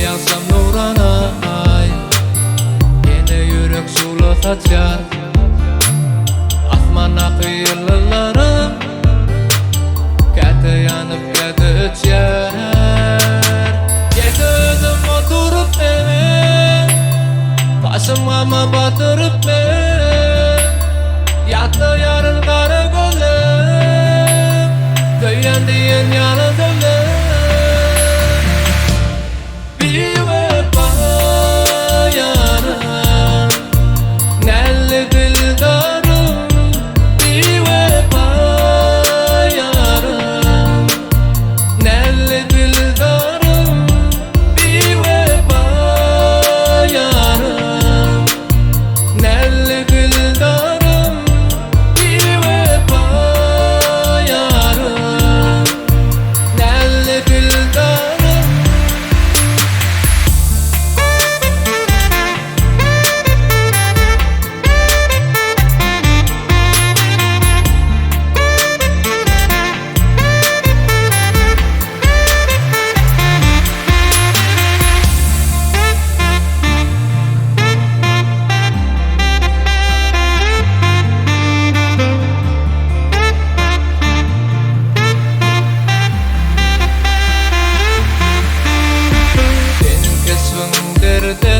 yansam nurana ay, yine yürek sulu saçar. Asman akı yıllarım, kati yanıp kati içer. Yedi özüm oturup ben, başıma batırıp ben. Yattı yarın kara gözüm, köyyen diyen yana dönüm. Bir vefa yarım, nelli dildarım. Bir vefa yarım, nelli dildarım. Bir vefa yarım, nelli dildarım. Bir vefa yarım, nelli dildarım.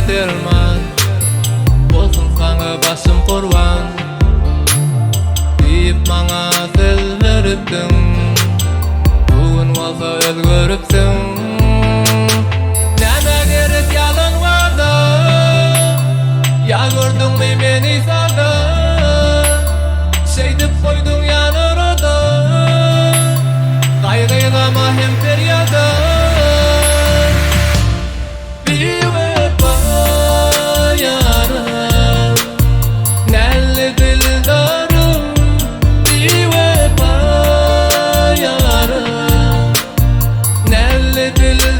Derman bolsun sana basım kurban deyip bana söz veriptin. Bugün olsa özgörüpsün. Neme gerek yalan vardı, ya gördün mü beni sağda. Şeydip koydun yanırada, kaygıylama hem feryada. Bir vefa yarım, nelli dildarım. Bir vefa yarım, nelli dildarım.